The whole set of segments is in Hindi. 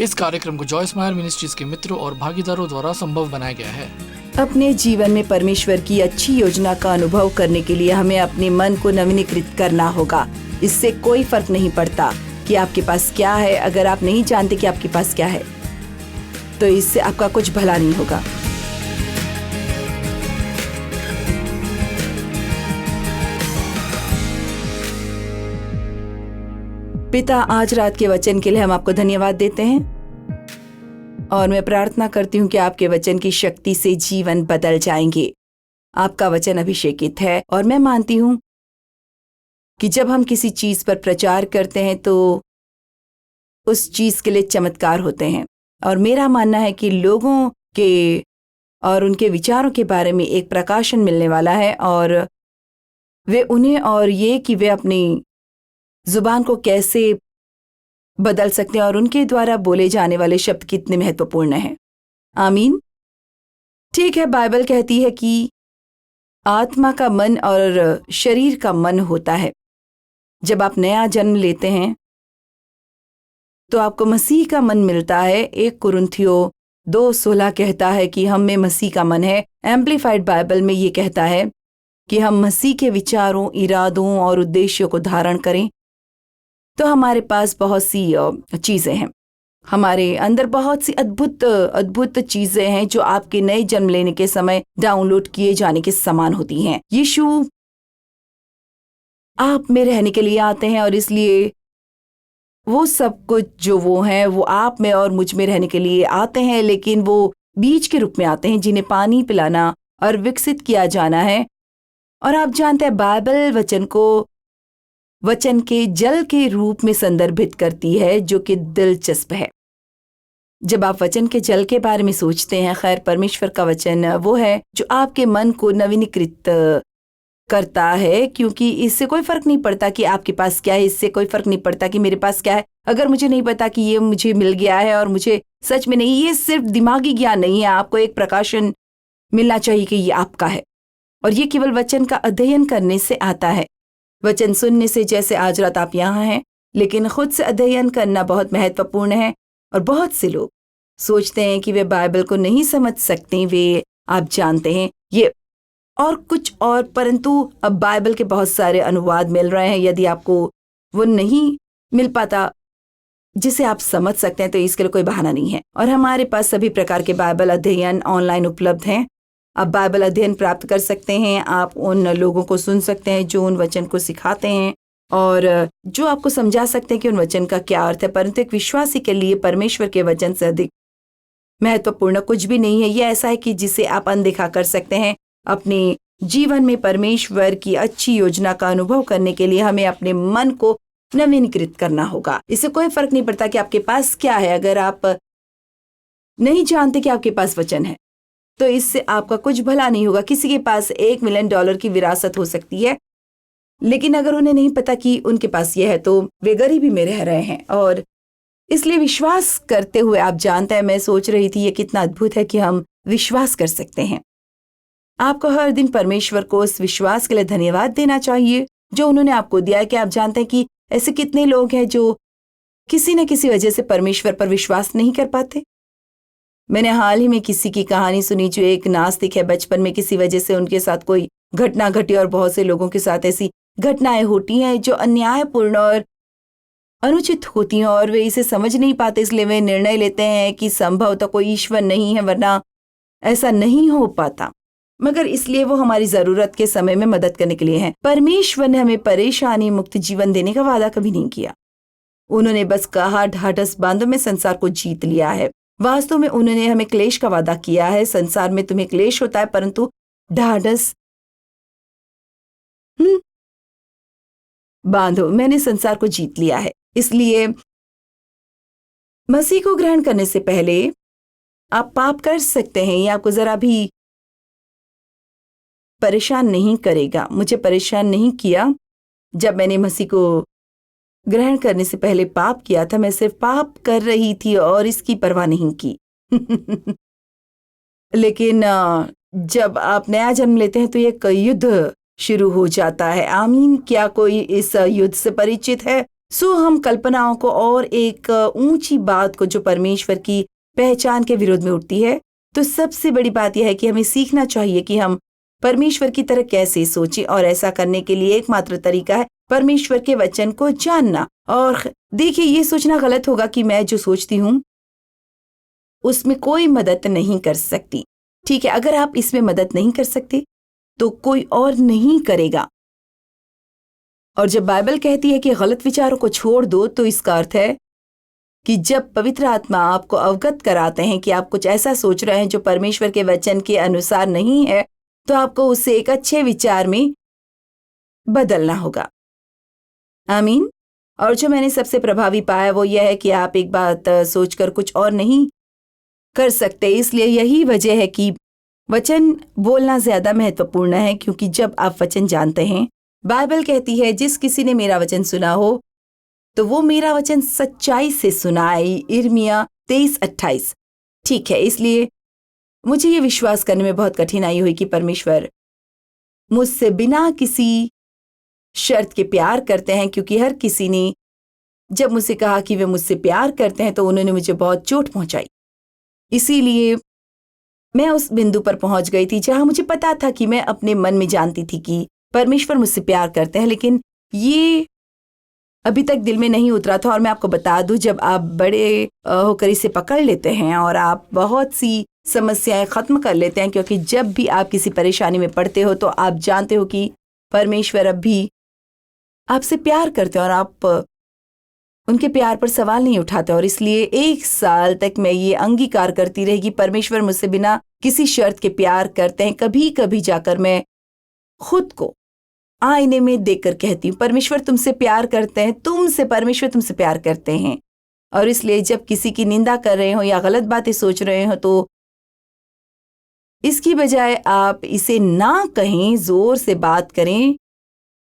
इस कार्यक्रम को जॉय स्माइल मिनिस्ट्रीज के मित्रों और भागीदारों द्वारा संभव बनाया गया है। अपने जीवन में परमेश्वर की अच्छी योजना का अनुभव करने के लिए हमें अपने मन को नवीनीकृत करना होगा। इससे कोई फर्क नहीं पड़ता कि आपके पास क्या है। अगर आप नहीं जानते कि आपके पास क्या है तो इससे आपका कुछ भला नहीं होगा। पिता, आज रात के वचन के लिए हम आपको धन्यवाद देते हैं और मैं प्रार्थना करती हूँ कि आपके वचन की शक्ति से जीवन बदल जाएंगे। आपका वचन अभिषेकित है और मैं मानती हूँ कि जब हम किसी चीज पर प्रचार करते हैं तो उस चीज के लिए चमत्कार होते हैं। और मेरा मानना है कि लोगों के और उनके विचारों के बारे में एक प्रकाशन मिलने वाला है और वे उन्हें और ये कि वे अपनी जुबान को कैसे बदल सकते हैं और उनके द्वारा बोले जाने वाले शब्द कितने महत्वपूर्ण हैं। आमीन। ठीक है, बाइबल कहती है कि आत्मा का मन और शरीर का मन होता है। जब आप नया जन्म लेते हैं तो आपको मसीह का मन मिलता है। 1 कुरिन्थियों 2:16 कहता है कि हम में मसीह का मन है। एम्प्लीफाइड बाइबल में ये कहता है कि हम मसीह के विचारों, इरादों और उद्देश्यों को धारण करें। तो हमारे पास बहुत सी चीजें हैं, हमारे अंदर बहुत सी अद्भुत चीजें हैं जो आपके नए जन्म लेने के समय डाउनलोड किए जाने के समान होती हैं। यीशु आप में रहने के लिए आते हैं और इसलिए वो सब कुछ जो वो हैं वो आप में और मुझ में रहने के लिए आते हैं, लेकिन वो बीज के रूप में आते हैं जिन्हें पानी पिलाना और विकसित किया जाना है। और आप जानते हैं बाइबल वचन के जल के रूप में संदर्भित करती है, जो कि दिलचस्प है। जब आप वचन के जल के बारे में सोचते हैं, खैर परमेश्वर का वचन वो है जो आपके मन को नवीनीकृत करता है, क्योंकि इससे कोई फर्क नहीं पड़ता कि आपके पास क्या है। इससे कोई फर्क नहीं पड़ता कि मेरे पास क्या है। अगर मुझे नहीं पता कि ये मुझे मिल गया है और मुझे सच में नहीं, ये सिर्फ दिमागी ज्ञान नहीं है। आपको एक प्रकाशन मिलना चाहिए कि ये आपका है और ये केवल वचन का अध्ययन करने से आता है। वचन सुनने से, जैसे आज रात आप यहाँ हैं, लेकिन खुद से अध्ययन करना बहुत महत्वपूर्ण है। और बहुत से लोग सोचते हैं कि वे बाइबल को नहीं समझ सकते। वे, आप जानते हैं, ये और कुछ और, परंतु अब बाइबल के बहुत सारे अनुवाद मिल रहे हैं। यदि आपको वो नहीं मिल पाता जिसे आप समझ सकते हैं तो इसके लिए कोई बहाना नहीं है। और हमारे पास सभी प्रकार के बाइबल अध्ययन ऑनलाइन उपलब्ध हैं। आप बाइबल अध्ययन प्राप्त कर सकते हैं। आप उन लोगों को सुन सकते हैं जो उन वचन को सिखाते हैं और जो आपको समझा सकते हैं कि उन वचन का क्या अर्थ है। परंतु एक विश्वासी के लिए परमेश्वर के वचन से अधिक महत्वपूर्ण कुछ भी नहीं है। यह ऐसा है कि जिसे आप अनदेखा कर सकते हैं। अपने जीवन में परमेश्वर की अच्छी योजना का अनुभव करने के लिए हमें अपने मन को नवीनीकृत करना होगा। इससे कोई फर्क नहीं पड़ता कि आपके पास क्या है। अगर आप नहीं जानते कि आपके पास वचन है तो इससे आपका कुछ भला नहीं होगा। किसी के पास $1 मिलियन की विरासत हो सकती है, लेकिन अगर उन्हें नहीं पता कि उनके पास यह है तो वे गरीबी में रह रहे हैं। और इसलिए विश्वास करते हुए, आप जानते हैं, मैं सोच रही थी ये कितना अद्भुत है कि हम विश्वास कर सकते हैं। आपको हर दिन परमेश्वर को उस विश्वास के लिए धन्यवाद देना चाहिए जो उन्होंने आपको दिया है। कि आप जानते हैं कि ऐसे कितने लोग हैं जो किसी न किसी वजह से परमेश्वर पर विश्वास नहीं कर पाते। मैंने हाल ही में किसी की कहानी सुनी जो एक नास्तिक है। बचपन में किसी वजह से उनके साथ कोई घटना घटी और बहुत से लोगों के साथ ऐसी घटनाएं होती हैं जो अन्यायपूर्ण और अनुचित होती हैं और वे इसे समझ नहीं पाते। इसलिए वे निर्णय लेते हैं कि संभवतः कोई ईश्वर नहीं है, वरना ऐसा नहीं हो पाता। मगर इसलिए वो हमारी जरूरत के समय में मदद करने के लिए हैं। परमेश्वर ने हमें परेशानी मुक्त जीवन देने का वादा कभी नहीं किया। उन्होंने बस कहा, ढाढ़स बांधो, मैं संसार को जीत लिया है। वास्तव में उन्होंने हमें क्लेश का वादा किया है। संसार में तुम्हें क्लेश होता है, परंतु ढाढ़स बांधो, मैंने संसार को जीत लिया है। इसलिए मसीह को ग्रहण करने से पहले आप पाप कर सकते हैं। ये आपको जरा भी परेशान नहीं करेगा। मुझे परेशान नहीं किया। जब मैंने मसीह को ग्रहण करने से पहले पाप किया था, मैं सिर्फ पाप कर रही थी और इसकी परवाह नहीं की। लेकिन जब आप नया जन्म लेते हैं तो एक युद्ध शुरू हो जाता है। आमीन। क्या कोई इस युद्ध से परिचित है? सो हम कल्पनाओं को और एक ऊंची बात को जो परमेश्वर की पहचान के विरोध में उठती है, तो सबसे बड़ी बात यह है कि हमें सीखना चाहिए कि हम परमेश्वर की तरह कैसे सोचें, और ऐसा करने के लिए एकमात्र तरीका है परमेश्वर के वचन को जानना। और देखिए, ये सोचना गलत होगा कि मैं जो सोचती हूँ उसमें कोई मदद नहीं कर सकती। ठीक है, अगर आप इसमें मदद नहीं कर सकते तो कोई और नहीं करेगा। और जब बाइबल कहती है कि गलत विचारों को छोड़ दो, तो इसका अर्थ है कि जब पवित्र आत्मा आपको अवगत कराते हैं कि आप कुछ ऐसा सोच रहे हैं जो परमेश्वर के वचन के अनुसार नहीं है, तो आपको उसे एक अच्छे विचार में बदलना होगा। आमीन। और जो मैंने सबसे प्रभावी पाया वो यह है कि आप एक बात सोचकर कुछ और नहीं कर सकते। इसलिए यही वजह है कि वचन बोलना ज्यादा महत्वपूर्ण है, क्योंकि जब आप वचन जानते हैं, बाइबल कहती है जिस किसी ने मेरा वचन सुना हो तो वो मेरा वचन सच्चाई से सुनाए, यिर्मयाह 23:28। ठीक है, इसलिए मुझे ये विश्वास करने में बहुत कठिनाई हुई कि परमेश्वर मुझसे बिना किसी शर्त के प्यार करते हैं, क्योंकि हर किसी ने जब मुझसे कहा कि वे मुझसे प्यार करते हैं तो उन्होंने मुझे बहुत चोट पहुंचाई। इसीलिए मैं उस बिंदु पर पहुंच गई थी जहां मुझे पता था कि मैं अपने मन में जानती थी कि परमेश्वर मुझसे प्यार करते हैं, लेकिन ये अभी तक दिल में नहीं उतरा था। और मैं आपको बता दूं, जब आप बड़े होकर इसे पकड़ लेते हैं और आप बहुत सी समस्याएं खत्म कर लेते हैं, क्योंकि जब भी आप किसी परेशानी में पड़ते हो तो आप जानते हो कि परमेश्वर अब भी आपसे प्यार करते हैं और आप उनके प्यार पर सवाल नहीं उठाते। और इसलिए 1 साल तक मैं ये अंगीकार करती रही कि परमेश्वर मुझसे बिना किसी शर्त के प्यार करते हैं। कभी कभी जाकर मैं खुद को आईने में देखकर कहती हूँ, परमेश्वर तुमसे प्यार करते हैं, परमेश्वर तुमसे प्यार करते हैं। और इसलिए जब किसी की निंदा कर रहे हो या गलत बातें सोच रहे हो तो इसकी बजाय आप इसे ना कहें, जोर से बात करें,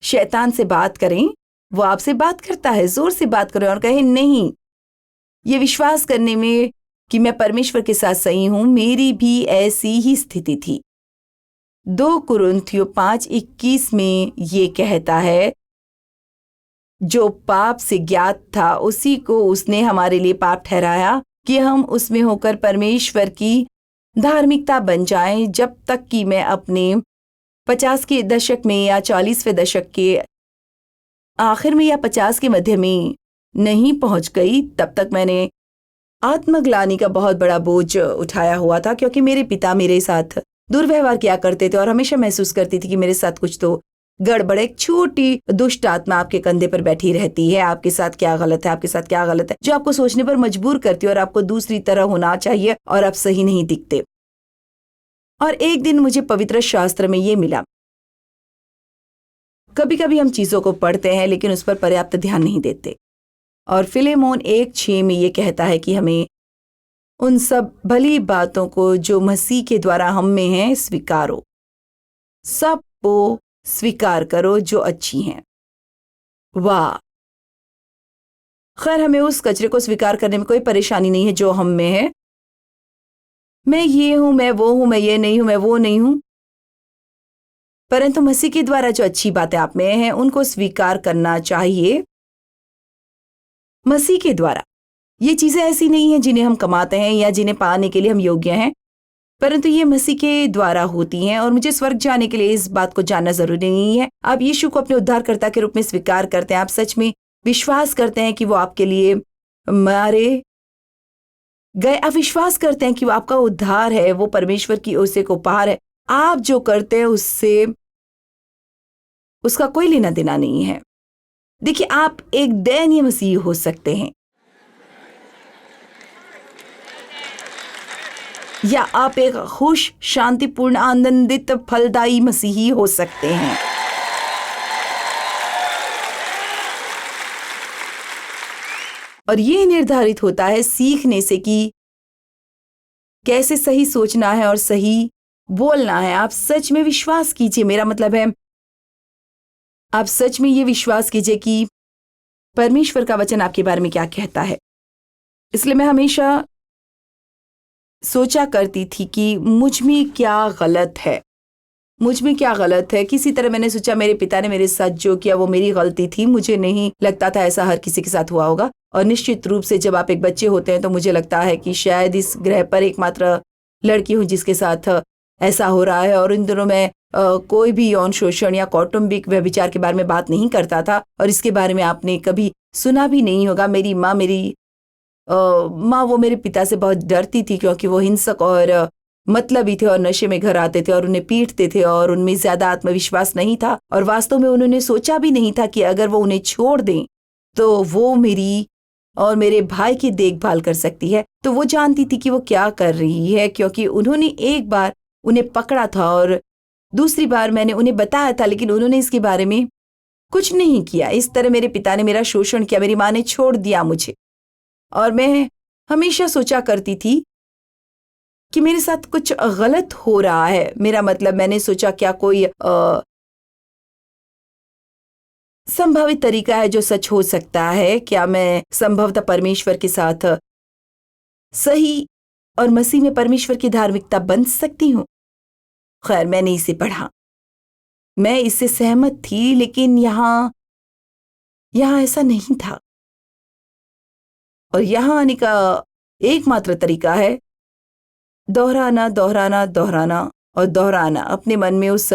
शैतान से बात करें। वो आपसे बात करता है, जोर से बात करें और कहें नहीं। ये विश्वास करने में कि मैं परमेश्वर के साथ सही हूं, मेरी भी ऐसी ही स्थिति थी। 2 कुरिन्थियों 5:21 में ये कहता है, जो पाप से ज्ञात था उसी को उसने हमारे लिए पाप ठहराया कि हम उसमें होकर परमेश्वर की धार्मिकता बन जाएं। जब तक कि मैं अपने 50 के दशक में या 40वें दशक के आखिर में या 50 के मध्य में नहीं पहुंच गई, तब तक मैंने आत्मग्लानि का बहुत बड़ा बोझ उठाया हुआ था, क्योंकि मेरे पिता मेरे साथ दुर्व्यवहार किया करते थे और हमेशा महसूस करती थी कि मेरे साथ कुछ तो गड़बड़। एक छोटी दुष्ट आत्मा आपके कंधे पर बैठी रहती है, आपके साथ क्या गलत है, आपके साथ क्या गलत है, जो आपको सोचने पर मजबूर करती है और आपको दूसरी तरह होना चाहिए और आप सही नहीं दिखते। और एक दिन मुझे पवित्र शास्त्र में ये मिला। कभी कभी हम चीजों को पढ़ते हैं लेकिन उस पर पर्याप्त ध्यान नहीं देते। और फिलेमोन 1:6 में ये कहता है कि हमें उन सब भली बातों को जो मसीह के द्वारा हम में हैं स्वीकारो, सब को स्वीकार करो जो अच्छी हैं। वाह! खैर, हमें उस कचरे को स्वीकार करने में कोई परेशानी नहीं है जो हम में है। मैं ये हूं, मैं वो हूं, मैं ये नहीं हूं, मैं वो नहीं हूं, परंतु मसीह के द्वारा जो अच्छी बातें आप में हैं उनको स्वीकार करना चाहिए। मसीह के द्वारा ये चीजें ऐसी नहीं हैं जिन्हें हम कमाते हैं या जिन्हें पाने के लिए हम योग्य हैं, परंतु ये मसीह के द्वारा होती हैं। और मुझे स्वर्ग जाने के लिए इस बात को जानना जरूरी नहीं है। आप यीशु को अपने उद्धारकर्ता के रूप में स्वीकार करते हैं, आप सच में विश्वास करते हैं कि वो आपके लिए मारे गए, आप विश्वास करते हैं कि वो आपका उद्धार है, वो परमेश्वर की ओर से एक उपहार है। आप जो करते हैं उससे उसका कोई लेना देना नहीं है। देखिए, आप एक दयनीय मसीह हो सकते हैं या आप एक खुश, शांतिपूर्ण, आनंदित, फलदायी मसीही हो सकते हैं। और ये निर्धारित होता है सीखने से कि कैसे सही सोचना है और सही बोलना है। आप सच में विश्वास कीजिए, मेरा मतलब है आप सच में ये विश्वास कीजिए कि परमेश्वर का वचन आपके बारे में क्या कहता है। इसलिए मैं हमेशा सोचा करती थी कि मुझ में क्या गलत है, मुझ में क्या गलत है। किसी तरह मैंने सोचा मेरे पिता ने मेरे साथ जो किया वो मेरी गलती थी। मुझे नहीं लगता था ऐसा हर किसी के साथ हुआ होगा। और निश्चित रूप से जब आप एक बच्चे होते हैं तो मुझे लगता है कि शायद इस ग्रह पर एकमात्र लड़की हूँ जिसके साथ ऐसा हो रहा है। और इन दिनों में कोई भी यौन शोषण या कौटुंबिक व्यभिचार के बारे में बात नहीं करता था और इसके बारे में आपने कभी सुना भी नहीं होगा। मेरी माँ वो मेरे पिता से बहुत डरती थी क्योंकि वो हिंसक और मतलबी थे और नशे में घर आते थे और उन्हें पीटते थे और उनमें ज्यादा आत्मविश्वास नहीं था। और वास्तव में उन्होंने सोचा भी नहीं था कि अगर वो उन्हें छोड़ दें तो वो मेरी और मेरे भाई की देखभाल कर सकती है। तो वो जानती थी कि वो क्या कर रही है क्योंकि उन्होंने एक बार उन्हें पकड़ा था और दूसरी बार मैंने उन्हें बताया था, लेकिन उन्होंने इसके बारे में कुछ नहीं किया। इस तरह मेरे पिता ने मेरा शोषण किया। मेरी माँ ने छोड़ दिया मुझे और मैं हमेशा सोचा करती थी कि मेरे साथ कुछ गलत हो रहा है। मेरा मतलब मैंने सोचा क्या कोई संभावित तरीका है जो सच हो सकता है। क्या मैं संभवतः परमेश्वर के साथ सही और मसीह में परमेश्वर की धार्मिकता बन सकती हूँ। खैर, मैंने इसे पढ़ा, मैं इससे सहमत थी, लेकिन यहाँ ऐसा नहीं था। और यहाँ आने का एकमात्र तरीका है दोहराना, दोहराना, दोहराना और दोहराना। अपने मन में उस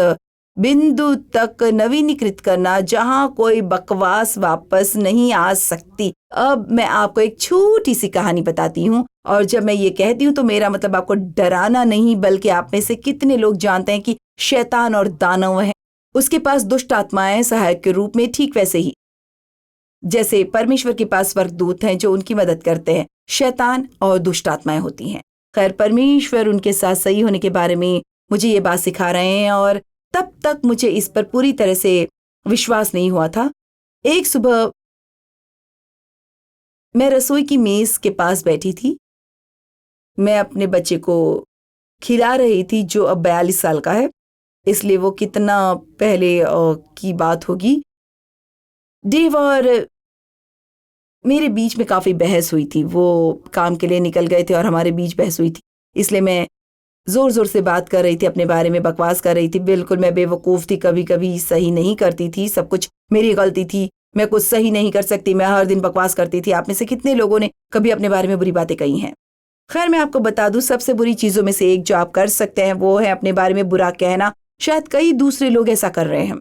बिंदु तक नवीनीकृत करना जहां कोई बकवास वापस नहीं आ सकती। अब मैं आपको एक छोटी सी कहानी बताती हूँ और जब मैं ये कहती हूँ तो मेरा मतलब आपको डराना नहीं, बल्कि आप में से कितने लोग जानते हैं कि शैतान और दानव है, उसके पास दुष्ट आत्माएं सहायक के रूप में, ठीक वैसे ही जैसे परमेश्वर के पास स्वर्गदूत हैं जो उनकी मदद करते हैं, शैतान और दुष्ट आत्माएं होती हैं। खैर, परमेश्वर उनके साथ सही होने के बारे में मुझे ये बात सिखा रहे हैं और तब तक मुझे इस पर पूरी तरह से विश्वास नहीं हुआ था। एक सुबह मैं रसोई की मेज के पास बैठी थी। मैं अपने बच्चे को खिला रही थी जो अब 42 साल का है, इसलिए वो कितना पहले की बात होगी। डेव और मेरे बीच में काफी बहस हुई थी। वो काम के लिए निकल गए थे और हमारे बीच बहस हुई थी, इसलिए मैं जोर जोर से बात कर रही थी, अपने बारे में बकवास कर रही थी। बिल्कुल मैं बेवकूफ थी, कभी कभी सही नहीं करती थी, सब कुछ मेरी गलती थी, मैं कुछ सही नहीं कर सकती, मैं हर दिन बकवास करती थी। आप में से कितने लोगों ने कभी अपने बारे में बुरी बातें कही हैं? खैर, मैं आपको बता दूं, सबसे बुरी चीजों में से एक जो आप कर सकते हैं वो है अपने बारे में बुरा कहना। शायद कई दूसरे लोग ऐसा कर रहे हैं,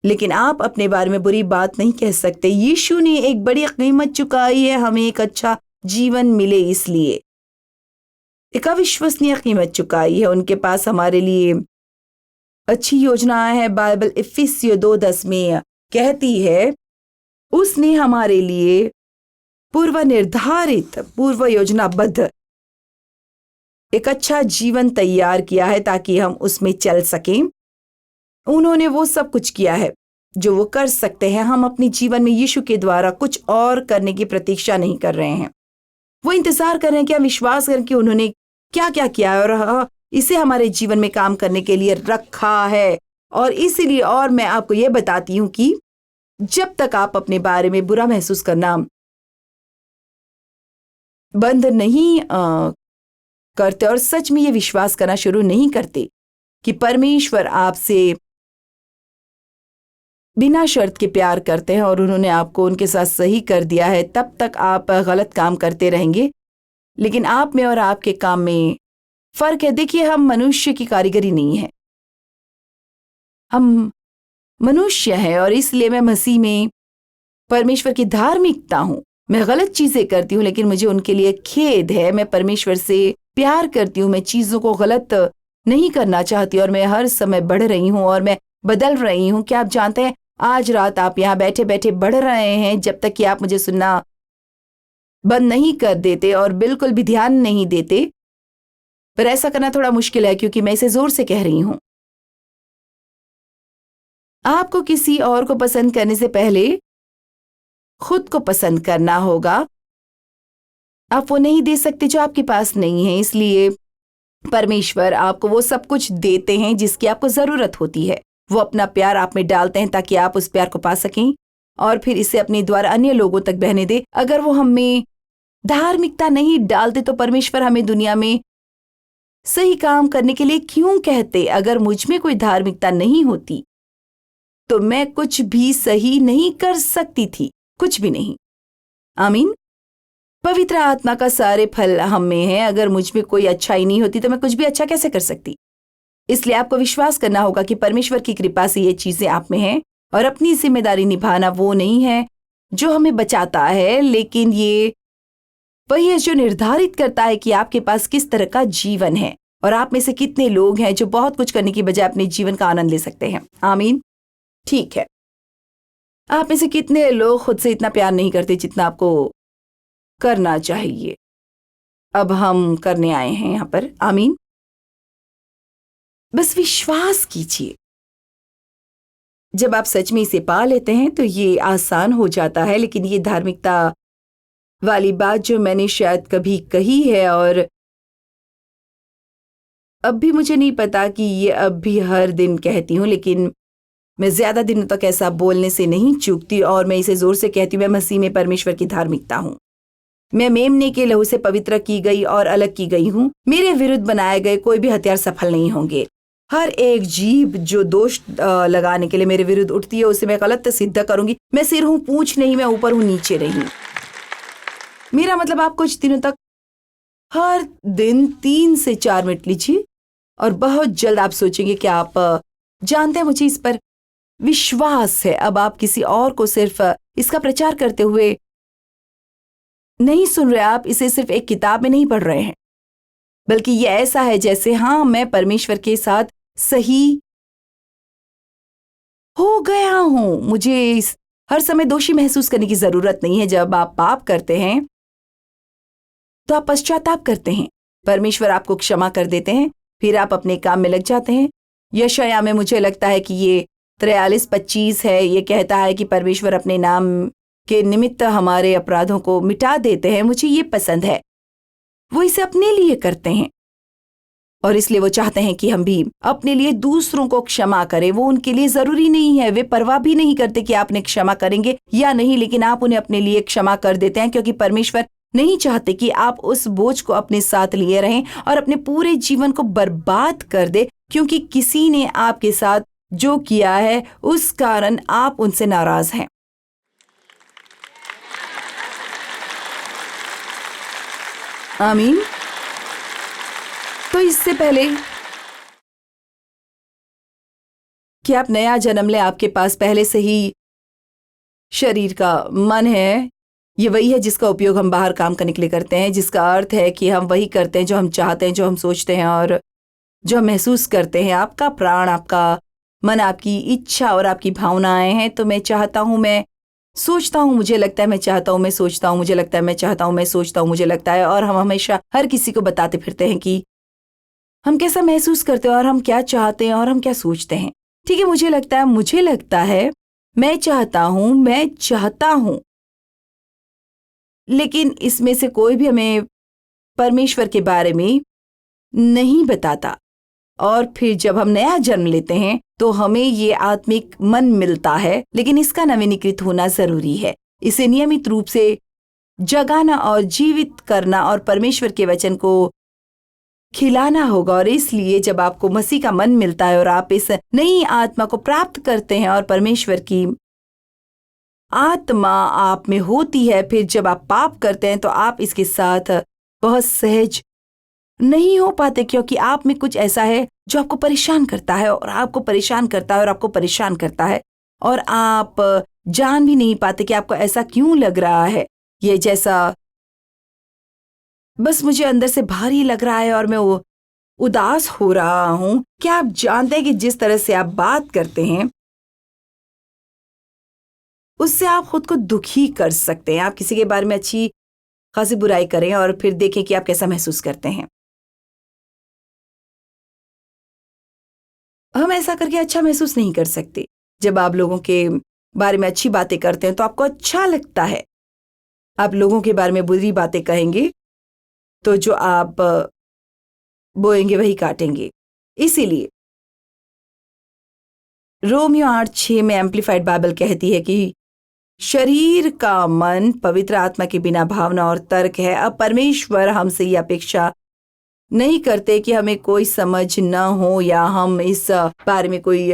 लेकिन आप अपने बारे में बुरी बात नहीं कह सकते। यीशु ने एक बड़ी कीमत चुकाई है हमें एक अच्छा जीवन मिले, इसलिए एक अविश्वसनीय कीमत चुकाई है। उनके पास हमारे लिए अच्छी योजनाएं हैं। बाइबल इफिसियों 2:10 में कहती है, उसने हमारे लिए पूर्व निर्धारित, पूर्व योजनाबद्ध एक अच्छा जीवन तैयार किया है ताकि हम उसमें चल सकें। उन्होंने वो सब कुछ किया है जो वो कर सकते हैं। हम अपने जीवन में यीशु के द्वारा कुछ और करने की प्रतीक्षा नहीं कर रहे हैं। वो इंतजार कर रहे हैं कि हम विश्वास करें कि उन्होंने क्या क्या किया है और इसे हमारे जीवन में काम करने के लिए रखा है। और इसीलिए और मैं आपको ये बताती हूं कि जब तक आप अपने बारे में बुरा महसूस करना बंद नहीं करते और सच में ये विश्वास करना शुरू नहीं करते कि परमेश्वर आपसे बिना शर्त के प्यार करते हैं और उन्होंने आपको उनके साथ सही कर दिया है, तब तक आप गलत काम करते रहेंगे। लेकिन आप में और आपके काम में फर्क है। देखिए, हम मनुष्य की कारीगरी नहीं है, हम मनुष्य हैं और इसलिए मैं मसीह में परमेश्वर की धार्मिकता हूं। मैं गलत चीजें करती हूं लेकिन मुझे उनके लिए खेद है। मैं परमेश्वर से प्यार करती हूं, मैं चीजों को गलत नहीं करना चाहती और मैं हर समय बढ़ रही हूं और मैं बदल रही हूं। क्या आप जानते हैं, आज रात आप यहाँ बैठे बैठे बढ़ रहे हैं जब तक कि आप मुझे सुनना बंद नहीं कर देते और बिल्कुल भी ध्यान नहीं देते। पर ऐसा करना थोड़ा मुश्किल है क्योंकि मैं इसे जोर से कह रही हूं। आपको किसी और को पसंद करने से पहले खुद को पसंद करना होगा। आप वो नहीं दे सकते जो आपके पास नहीं है, इसलिए परमेश्वर आपको वो सब कुछ देते हैं जिसकी आपको जरूरत होती है। वो अपना प्यार आप में डालते हैं ताकि आप उस प्यार को पा सकें और फिर इसे अपने द्वारा अन्य लोगों तक बहने दे। अगर वो हमें धार्मिकता नहीं डालते तो परमेश्वर हमें दुनिया में सही काम करने के लिए क्यों कहते? अगर मुझ में कोई धार्मिकता नहीं होती तो मैं कुछ भी सही नहीं कर सकती थी, कुछ भी नहीं। आमीन। पवित्र आत्मा का सारे फल हम में है। अगर मुझ में कोई अच्छाई नहीं होती तो मैं कुछ भी अच्छा कैसे कर सकती? इसलिए आपको विश्वास करना होगा कि परमेश्वर की कृपा से ये चीजें आप में हैं, और अपनी जिम्मेदारी निभाना वो नहीं है जो हमें बचाता है, लेकिन ये वही है जो निर्धारित करता है कि आपके पास किस तरह का जीवन है और आप में से कितने लोग हैं जो बहुत कुछ करने की बजाय अपने जीवन का आनंद ले सकते हैं। आमीन। ठीक है, आप में से कितने लोग खुद से इतना प्यार नहीं करते जितना आपको करना चाहिए? अब हम करने आए हैं यहां पर। आमीन। बस विश्वास कीजिए। जब आप सच में इसे पा लेते हैं तो ये आसान हो जाता है। लेकिन ये धार्मिकता वाली बात जो मैंने शायद कभी कही है, और अब भी मुझे नहीं पता कि ये अब भी हर दिन कहती हूँ, लेकिन मैं ज्यादा दिनों तक ऐसा बोलने से नहीं चूकती, और मैं इसे जोर से कहती हूँ, मैं मसीह में परमेश्वर की धार्मिकता हूँ। मैं मेमने के लहू से पवित्र की गई और अलग की गई हूँ। मेरे विरुद्ध बनाए गए कोई भी हथियार सफल नहीं होंगे। हर एक जीभ जो दोष लगाने के लिए मेरे विरुद्ध उठती है उसे मैं गलत सिद्ध करूंगी। मैं सिर हूं, पूंछ नहीं, मैं ऊपर हूं, नीचे नहीं। मेरा मतलब आप कुछ दिनों तक हर दिन 3 से 4 मिनट लीजिए और बहुत जल्द आप सोचेंगे कि आप जानते हैं मुझे इस पर विश्वास है। अब आप किसी और को सिर्फ इसका प्रचार करते हुए नहीं सुन रहे, आप इसे सिर्फ एक किताब में नहीं पढ़ रहे हैं, बल्कि ये ऐसा है जैसे हाँ मैं परमेश्वर के साथ सही हो गया हूं। मुझे हर समय दोषी महसूस करने की जरूरत नहीं है। जब आप पाप करते हैं तो आप पश्चाताप करते हैं, परमेश्वर आपको क्षमा कर देते हैं, फिर आप अपने काम में लग जाते हैं। यशायाह में मुझे लगता है कि ये 43:25 है। ये कहता है कि परमेश्वर अपने नाम के निमित्त हमारे अपराधों को मिटा देते हैं। मुझे ये पसंद है। वो इसे अपने लिए करते हैं और इसलिए वो चाहते हैं कि हम भी अपने लिए दूसरों को क्षमा करें। वो उनके लिए जरूरी नहीं है, वे परवाह भी नहीं करते कि आपने क्षमा करेंगे या नहीं, लेकिन आप उन्हें अपने लिए क्षमा कर देते हैं, क्योंकि परमेश्वर नहीं चाहते कि आप उस बोझ को अपने साथ लिए रहें और अपने पूरे जीवन को बर्बाद कर दे, क्योंकि किसी ने आपके साथ जो किया है उस कारण आप उनसे नाराज हैं। आमीन। तो इससे पहले कि आप नया जन्म लें, आपके पास पहले से ही शरीर का मन है। ये वही है जिसका उपयोग हम बाहर काम करने के लिए करते हैं, जिसका अर्थ है कि हम वही करते हैं जो हम चाहते हैं, जो हम सोचते हैं और जो हम महसूस करते हैं। आपका प्राण, आपका मन, आपकी इच्छा और आपकी भावनाएं हैं। तो मैं चाहता हूं, मैं सोचता हूं, मुझे लगता है, मैं चाहता हूं, मैं सोचता हूं, मुझे लगता है, मैं चाहता हूं, मैं सोचता हूं, मुझे लगता है। और हम हमेशा हर किसी को बताते फिरते हैं कि हम कैसा महसूस करते हैं और हम क्या चाहते हैं और हम क्या सोचते हैं। ठीक है, मुझे लगता है, मैं चाहता हूं, लेकिन इसमें से कोई भी हमें परमेश्वर के बारे में नहीं बताता। और फिर जब हम नया जन्म लेते हैं तो हमें ये आत्मिक मन मिलता है, लेकिन इसका नवीनीकृत होना जरूरी है। इसे नियमित रूप से जगाना और जीवित करना और परमेश्वर के वचन को खिलाना होगा। और इसलिए जब आपको मसीह का मन मिलता है और आप इस नई आत्मा को प्राप्त करते हैं और परमेश्वर की आत्मा आप में होती है, फिर जब आप पाप करते हैं तो आप इसके साथ बहुत सहज नहीं हो पाते, क्योंकि आप में कुछ ऐसा है जो आपको परेशान करता है और आपको परेशान करता है और आपको परेशान करता है, और आप जान भी नहीं पाते कि आपको ऐसा क्यों लग रहा है। ये जैसा बस मुझे अंदर से भारी लग रहा है और मैं वो उदास हो रहा हूं। क्या आप जानते हैं कि जिस तरह से आप बात करते हैं उससे आप खुद को दुखी कर सकते हैं। आप किसी के बारे में अच्छी खासी बुराई करें और फिर देखें कि आप कैसा महसूस करते हैं। हम ऐसा करके अच्छा महसूस नहीं कर सकते। जब आप लोगों के बारे में अच्छी बातें करते हैं तो आपको अच्छा लगता है। आप लोगों के बारे में बुरी बातें कहेंगे तो जो आप बोएंगे वही काटेंगे। इसीलिए रोमियो 8:6 में एम्प्लीफाइड बाइबल कहती है कि शरीर का मन पवित्र आत्मा के बिना भावना और तर्क है। अब परमेश्वर हमसे ये अपेक्षा नहीं करते कि हमें कोई समझ न हो या हम इस बारे में कोई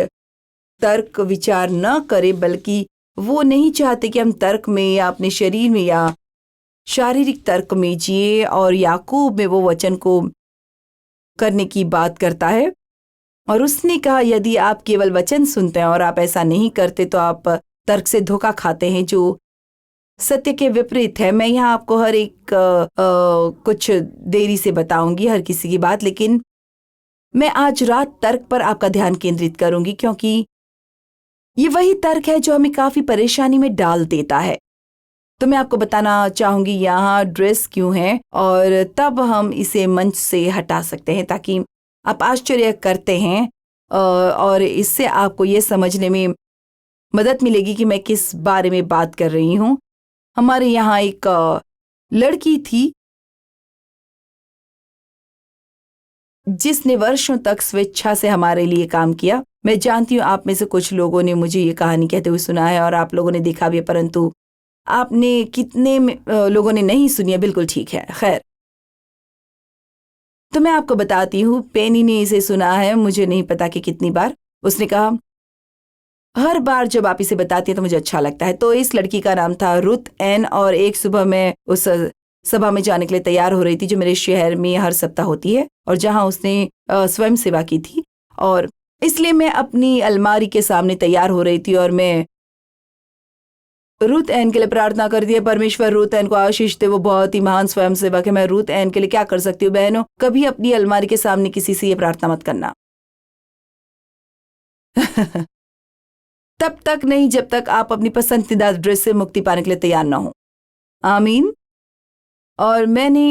तर्क विचार न करें, बल्कि वो नहीं चाहते कि हम तर्क में या अपने शरीर में या शारीरिक तर्क में जिए। और याकूब में वो वचन को करने की बात करता है और उसने कहा यदि आप केवल वचन सुनते हैं और आप ऐसा नहीं करते तो आप तर्क से धोखा खाते हैं, जो सत्य के विपरीत है। मैं यहाँ आपको हर एक कुछ देरी से बताऊंगी हर किसी की बात, लेकिन मैं आज रात तर्क पर आपका ध्यान केंद्रित करूंगी, क्योंकि ये वही तर्क है जो हमें काफी परेशानी में डाल देता है। तो मैं आपको बताना चाहूंगी यहाँ ड्रेस क्यों है, और तब हम इसे मंच से हटा सकते हैं ताकि आप आश्चर्य करते हैं और इससे आपको ये समझने में मदद मिलेगी कि मैं किस बारे में बात कर रही हूँ। हमारे यहाँ एक लड़की थी जिसने वर्षों तक स्वेच्छा से हमारे लिए काम किया। मैं जानती हूँ आप में से कुछ लोगों ने मुझे ये कहानी कहते हुए सुना है और आप लोगों ने देखा भी है, परंतु आपने कितने लोगों ने नहीं सुनी है, बिल्कुल ठीक है। खैर, तो मैं आपको बताती हूँ, पेनी ने इसे सुना है, मुझे नहीं पता कि कितनी बार। उसने कहा हर बार जब आप इसे बताती है तो मुझे अच्छा लगता है। तो इस लड़की का नाम था रुथ एन, और एक सुबह मैं उस सभा में जाने के लिए तैयार हो रही थी जो मेरे शहर में हर सप्ताह होती है और जहां उसने स्वयं सेवा की थी। और इसलिए मैं अपनी अलमारी के सामने तैयार हो रही थी और मैं रूथ एन के लिए प्रार्थना कर दिया, परमेश्वर रूथ एन को आशीष दे, वो बहुत ही महान स्वयं सेवक है। मैं रूथ एन के लिए क्या कर सकती हूँ? बहनों, कभी अपनी अलमारी के सामने किसी से ये प्रार्थना मत करना। तब तक नहीं जब तक आप अपनी पसंदीदा ड्रेस से मुक्ति पाने के लिए तैयार ना हो। आमीन। और मैंने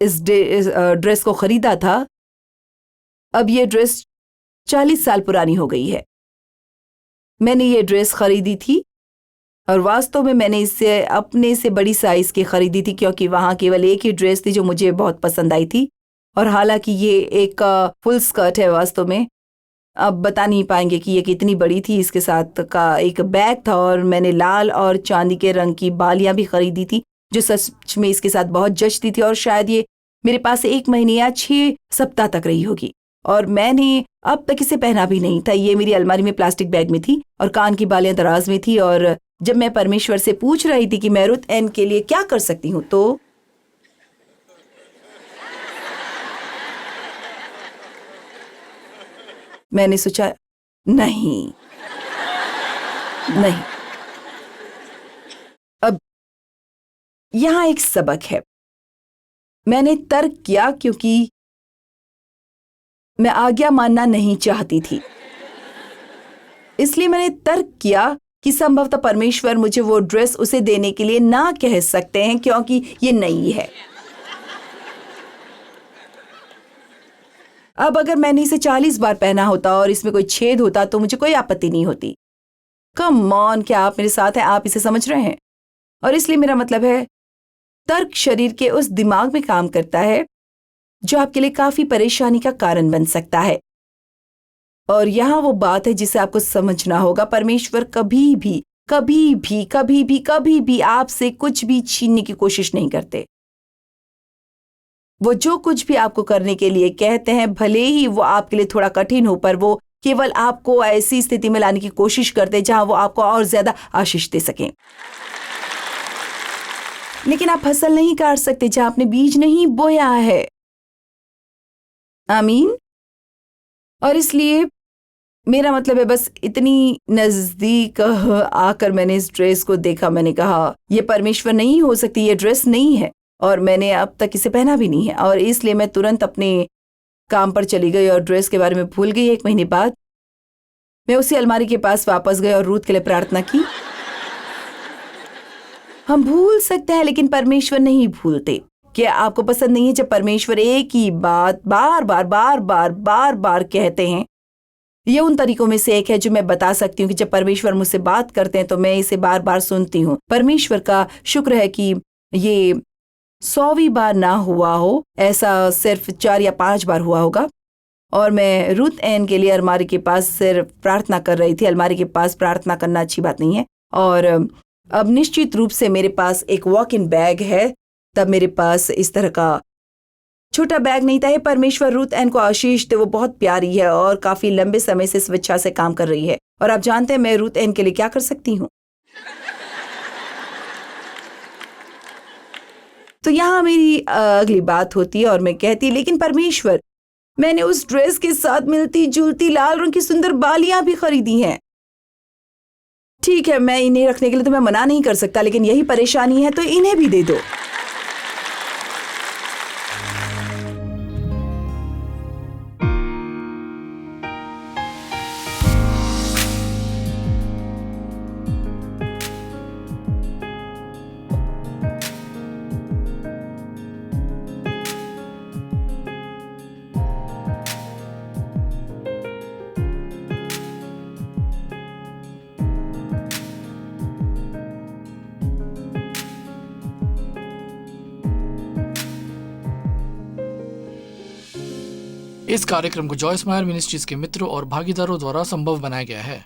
इस ड्रेस को खरीदा था। अब ये ड्रेस 40 साल पुरानी हो गई है। मैंने ये ड्रेस खरीदी थी और वास्तव में मैंने इसे अपने से बड़ी साइज की खरीदी थी, क्योंकि वहाँ केवल एक ही ड्रेस थी जो मुझे बहुत पसंद आई थी। और हालांकि ये एक फुल स्कर्ट है, वास्तव में अब बता नहीं पाएंगे कि ये कितनी बड़ी थी। इसके साथ का एक बैग था और मैंने लाल और चांदी के रंग की बालियां भी खरीदी थी जो सच में इसके साथ बहुत जचती थी, और शायद ये मेरे पास 1 महीने या 6 सप्ताह तक रही होगी और मैंने अब तक इसे पहना भी नहीं था। ये मेरी अलमारी में प्लास्टिक बैग में थी और कान की बालियां दराज में थी। और जब मैं परमेश्वर से पूछ रही थी कि मैं रुथ एन के लिए क्या कर सकती हूँ, तो मैंने सोचा नहीं। अब यहां एक सबक है। मैंने तर्क किया क्योंकि मैं आज्ञा मानना नहीं चाहती थी, इसलिए मैंने तर्क किया कि संभवतः परमेश्वर मुझे वो ड्रेस उसे देने के लिए ना कह सकते हैं क्योंकि ये नई है। अब अगर मैंने इसे 40 बार पहना होता और इसमें कोई छेद होता तो मुझे कोई आपत्ति नहीं होती। कम ऑन, क्या आप मेरे साथ हैं? आप इसे समझ रहे हैं? और इसलिए मेरा मतलब है, तर्क शरीर के उस दिमाग में काम करता है जो आपके लिए काफी परेशानी का कारण बन सकता है। और यहां वो बात है जिसे आपको समझना होगा। परमेश्वर कभी भी कभी भी कभी भी कभी भी आपसे कुछ भी छीनने की कोशिश नहीं करते। वो जो कुछ भी आपको करने के लिए कहते हैं, भले ही वो आपके लिए थोड़ा कठिन हो, पर वो केवल आपको ऐसी स्थिति में लाने की कोशिश करते हैं जहां वो आपको और ज्यादा आशीष दे सकें। लेकिन आप फसल नहीं काट सकते जहां आपने बीज नहीं बोया है। आमीन। और इसलिए मेरा मतलब है, बस इतनी नजदीक आकर मैंने इस ड्रेस को देखा। मैंने कहा यह परमेश्वर नहीं हो सकती, ये ड्रेस नहीं है और मैंने अब तक इसे पहना भी नहीं है। और इसलिए मैं तुरंत अपने काम पर चली गई और ड्रेस के बारे में भूल गई। 1 महीने बाद मैं उसी अलमारी के पास वापस गई और रूथ के लिए प्रार्थना की। हम भूल सकते हैं लेकिन परमेश्वर नहीं भूलते। क्या आपको पसंद नहीं है जब परमेश्वर एक ही बात बार बार बार बार बार बार कहते हैं? ये उन तरीकों में से एक है जो मैं बता सकती हूँ कि जब परमेश्वर मुझसे बात करते हैं तो मैं इसे बार बार सुनती हूँ। परमेश्वर का शुक्र है कि ये 100वीं बार ना हुआ हो, ऐसा सिर्फ 4 या 5 बार हुआ होगा। और मैं रूथ एन के लिए अलमारी के पास सिर्फ प्रार्थना कर रही थी। अलमारी के पास प्रार्थना करना अच्छी बात नहीं है। और अब निश्चित रूप से मेरे पास एक वॉक इन बैग है। तब मेरे पास इस तरह का छोटा बैग नहीं था। हे परमेश्वर, रुथ एन को आशीष दे, वो बहुत प्यारी है और काफी लंबे समय से स्वेच्छा से काम कर रही है। और आप जानते हैं मैं रुथ एन के लिए क्या कर सकती हूँ। तो यहाँ मेरी अगली बात होती है और मैं कहती, लेकिन परमेश्वर, मैंने उस ड्रेस के साथ मिलती जुलती लाल रंग की सुंदर बालियां भी खरीदी हैं। ठीक है, मैं इन्हें रखने के लिए तो मैं मना नहीं कर सकता, लेकिन यही परेशानी है तो इन्हें भी दे दो। इस कार्यक्रम को जॉयस मायर मिनिस्ट्रीज के मित्रों और भागीदारों द्वारा संभव बनाया गया है।